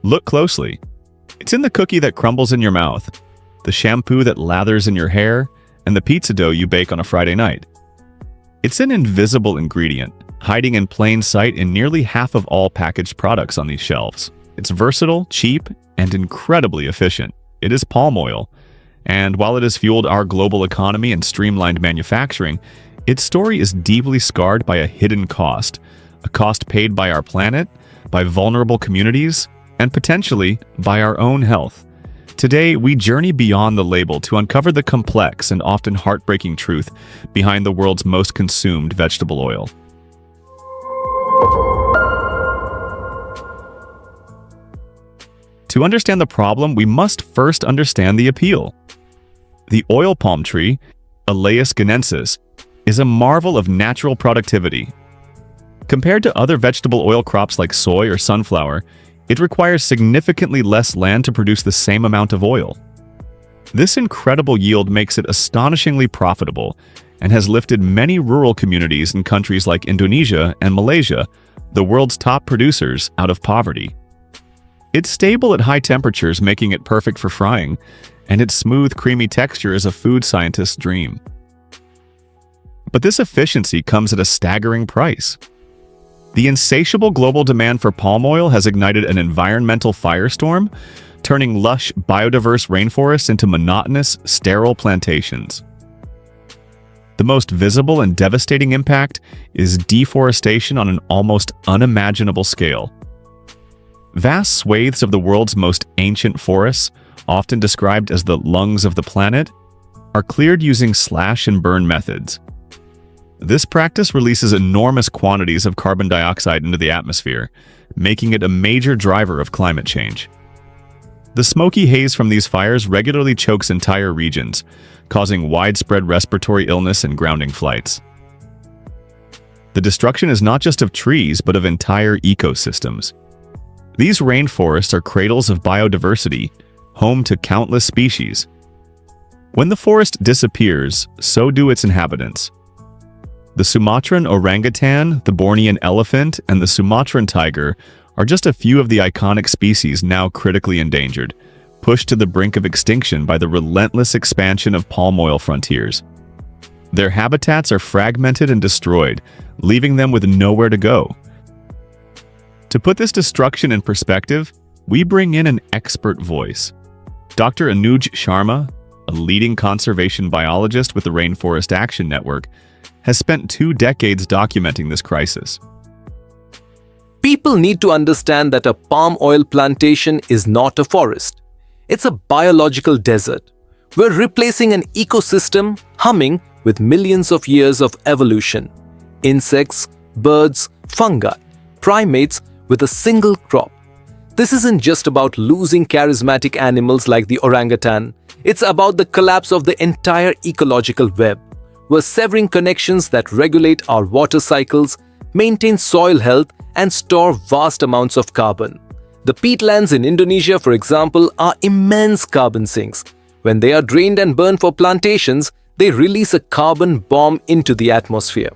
Look closely. It's in the cookie that crumbles in your mouth, the shampoo that lathers in your hair, and the pizza dough you bake on a Friday night. It's an invisible ingredient, hiding in plain sight in nearly half of all packaged products on these shelves. It's versatile, cheap, and incredibly efficient. It is palm oil, and while it has fueled our global economy and streamlined manufacturing, its story is deeply scarred by a hidden cost, a cost paid by our planet, by vulnerable communities, and potentially by our own health. Today, we journey beyond the label to uncover the complex and often heartbreaking truth behind the world's most consumed vegetable oil. To understand the problem, we must first understand the appeal. The oil palm tree, Elaeus guinensis, is a marvel of natural productivity. Compared to other vegetable oil crops like soy or sunflower, it requires significantly less land to produce the same amount of oil. This incredible yield makes it astonishingly profitable and has lifted many rural communities in countries like Indonesia and Malaysia, the world's top producers, out of poverty. It's stable at high temperatures, making it perfect for frying, and its smooth, creamy texture is a food scientist's dream. But this efficiency comes at a staggering price. The insatiable global demand for palm oil has ignited an environmental firestorm, turning lush, biodiverse rainforests into monotonous, sterile plantations. The most visible and devastating impact is deforestation on an almost unimaginable scale. Vast swathes of the world's most ancient forests, often described as the lungs of the planet, are cleared using slash-and-burn methods. This practice releases enormous quantities of carbon dioxide into the atmosphere, making it a major driver of climate change. The smoky haze from these fires regularly chokes entire regions, causing widespread respiratory illness and grounding flights. The destruction is not just of trees, but of entire ecosystems. These rainforests are cradles of biodiversity, home to countless species. When the forest disappears, so do its inhabitants. The Sumatran orangutan, the Bornean elephant, and the Sumatran tiger are just a few of the iconic species now critically endangered, pushed to the brink of extinction by the relentless expansion of palm oil frontiers. Their habitats are fragmented and destroyed, leaving them with nowhere to go. To put this destruction in perspective, we bring in an expert voice. Dr. Anuj Sharma, a leading conservation biologist with the Rainforest Action Network, has spent 2 decades documenting this crisis. People need to understand that a palm oil plantation is not a forest. It's a biological desert. We're replacing an ecosystem humming with millions of years of evolution. Insects, birds, fungi, primates with a single crop. This isn't just about losing charismatic animals like the orangutan. It's about the collapse of the entire ecological web. We're severing connections that regulate our water cycles, maintain soil health, and store vast amounts of carbon. The peatlands in Indonesia, for example, are immense carbon sinks. When they are drained and burned for plantations, they release a carbon bomb into the atmosphere.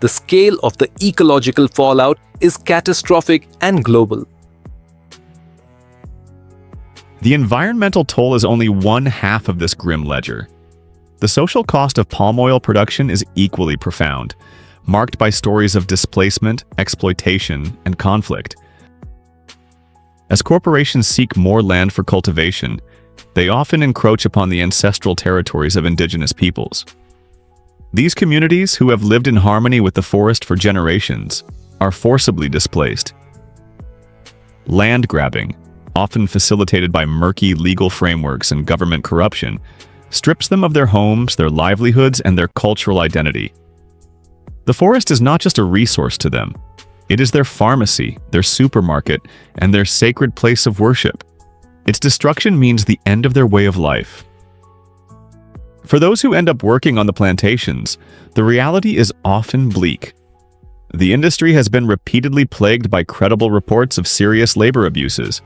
The scale of the ecological fallout is catastrophic and global. The environmental toll is only one half of this grim ledger. The social cost of palm oil production is equally profound, marked by stories of displacement, exploitation, and conflict. As corporations seek more land for cultivation, they often encroach upon the ancestral territories of indigenous peoples. These communities, who have lived in harmony with the forest for generations, are forcibly displaced. Land grabbing, often facilitated by murky legal frameworks and government corruption, strips them of their homes, their livelihoods, and their cultural identity. The forest is not just a resource to them. It is their pharmacy, their supermarket, and their sacred place of worship. Its destruction means the end of their way of life. For those who end up working on the plantations, the reality is often bleak. The industry has been repeatedly plagued by credible reports of serious labor abuses.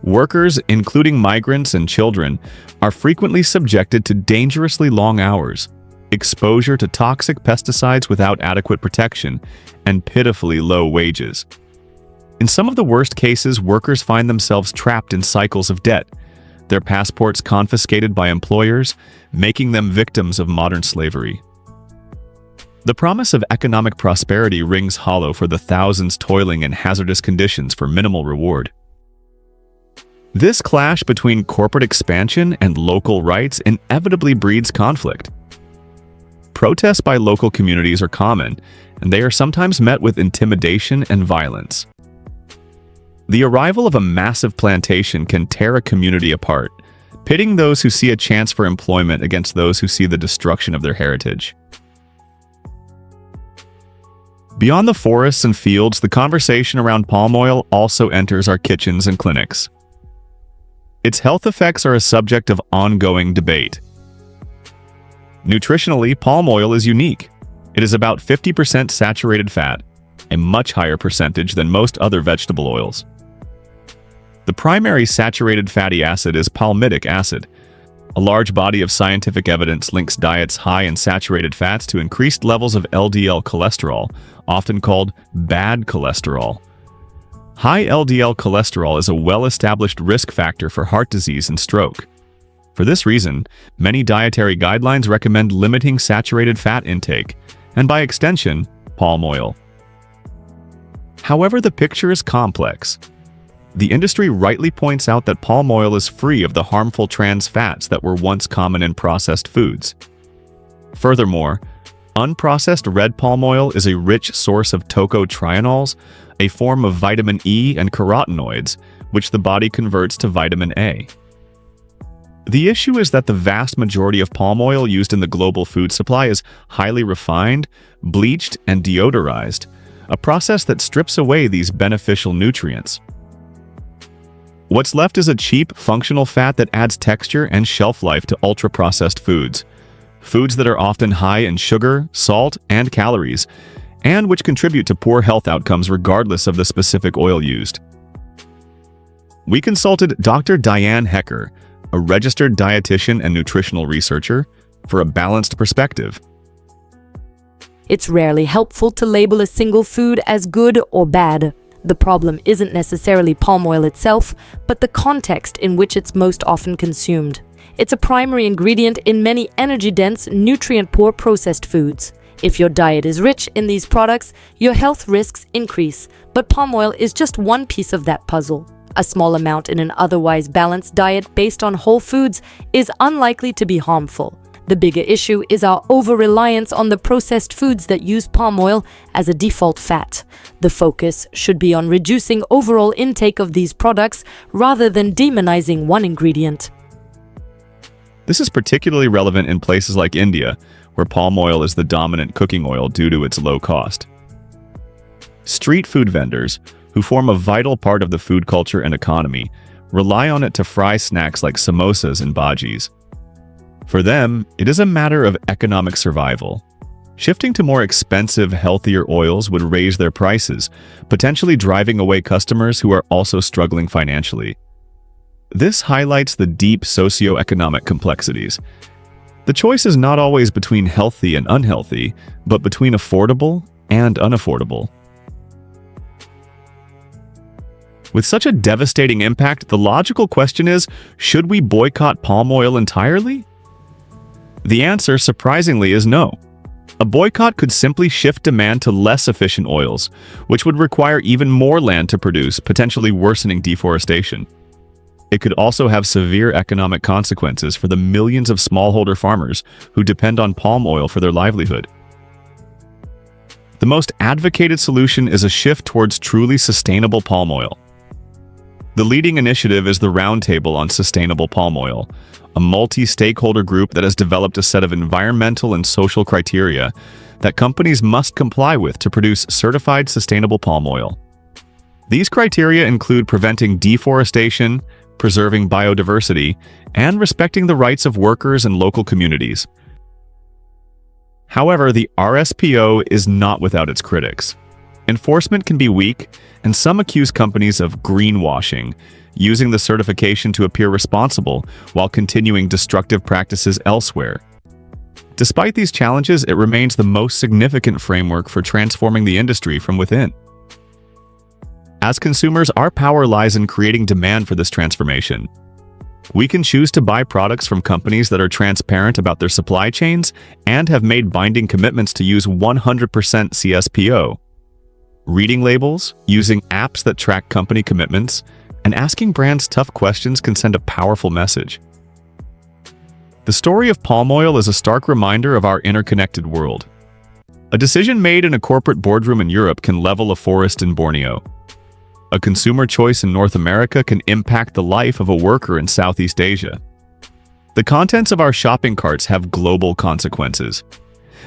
Workers, including migrants and children, are frequently subjected to dangerously long hours, exposure to toxic pesticides without adequate protection, and pitifully low wages. In some of the worst cases, workers find themselves trapped in cycles of debt, their passports confiscated by employers, making them victims of modern slavery. The promise of economic prosperity rings hollow for the thousands toiling in hazardous conditions for minimal reward. This clash between corporate expansion and local rights inevitably breeds conflict. Protests by local communities are common, and they are sometimes met with intimidation and violence. The arrival of a massive plantation can tear a community apart, pitting those who see a chance for employment against those who see the destruction of their heritage. Beyond the forests and fields, the conversation around palm oil also enters our kitchens and clinics. Its health effects are a subject of ongoing debate. Nutritionally, palm oil is unique. It is about 50% saturated fat, a much higher percentage than most other vegetable oils. The primary saturated fatty acid is palmitic acid. A large body of scientific evidence links diets high in saturated fats to increased levels of LDL cholesterol, often called bad cholesterol. High LDL cholesterol is a well-established risk factor for heart disease and stroke. For this reason, many dietary guidelines recommend limiting saturated fat intake, and by extension, palm oil. However, the picture is complex. The industry rightly points out that palm oil is free of the harmful trans fats that were once common in processed foods. Furthermore, unprocessed red palm oil is a rich source of tocotrienols, a form of vitamin E and carotenoids, which the body converts to vitamin A. The issue is that the vast majority of palm oil used in the global food supply is highly refined, bleached, and deodorized, a process that strips away these beneficial nutrients. What's left is a cheap, functional fat that adds texture and shelf life to ultra-processed foods. Foods that are often high in sugar, salt, and calories, and which contribute to poor health outcomes regardless of the specific oil used. We consulted Dr. Diane Hecker, a registered dietitian and nutritional researcher, for a balanced perspective. It's rarely helpful to label a single food as good or bad. The problem isn't necessarily palm oil itself, but the context in which it's most often consumed. It's a primary ingredient in many energy-dense, nutrient-poor processed foods. If your diet is rich in these products, your health risks increase, but palm oil is just one piece of that puzzle. A small amount in an otherwise balanced diet based on whole foods is unlikely to be harmful. The bigger issue is our over-reliance on the processed foods that use palm oil as a default fat. The focus should be on reducing overall intake of these products rather than demonizing one ingredient. This is particularly relevant in places like India, where palm oil is the dominant cooking oil due to its low cost. Street food vendors, who form a vital part of the food culture and economy, rely on it to fry snacks like samosas and bhajis. For them, it is a matter of economic survival. Shifting to more expensive, healthier oils would raise their prices, potentially driving away customers who are also struggling financially. This highlights the deep socioeconomic complexities. The choice is not always between healthy and unhealthy, but between affordable and unaffordable. With such a devastating impact, the logical question is, should we boycott palm oil entirely? The answer, surprisingly, is no. A boycott could simply shift demand to less efficient oils, which would require even more land to produce, potentially worsening deforestation. It could also have severe economic consequences for the millions of smallholder farmers who depend on palm oil for their livelihood. The most advocated solution is a shift towards truly sustainable palm oil. The leading initiative is the Roundtable on Sustainable Palm Oil, a multi-stakeholder group that has developed a set of environmental and social criteria that companies must comply with to produce certified sustainable palm oil. These criteria include preventing deforestation, preserving biodiversity, and respecting the rights of workers and local communities. However, the RSPO is not without its critics. Enforcement can be weak, and some accuse companies of greenwashing, using the certification to appear responsible while continuing destructive practices elsewhere. Despite these challenges, it remains the most significant framework for transforming the industry from within. As consumers, our power lies in creating demand for this transformation. We can choose to buy products from companies that are transparent about their supply chains and have made binding commitments to use 100% CSPO. Reading labels, using apps that track company commitments, and asking brands tough questions can send a powerful message. The story of palm oil is a stark reminder of our interconnected world. A decision made in a corporate boardroom in Europe can level a forest in Borneo. A consumer choice in North America can impact the life of a worker in Southeast Asia. The contents of our shopping carts have global consequences.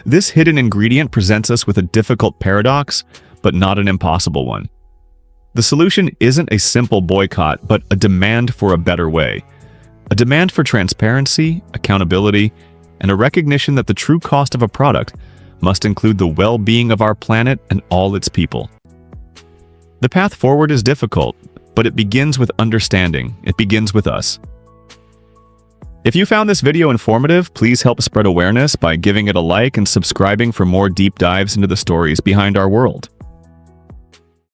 This hidden ingredient presents us with a difficult paradox, but not an impossible one. The solution isn't a simple boycott, but a demand for a better way. A demand for transparency, accountability, and a recognition that the true cost of a product must include the well-being of our planet and all its people. The path forward is difficult, but it begins with understanding. It begins with us. If you found this video informative, please help spread awareness by giving it a like and subscribing for more deep dives into the stories behind our world.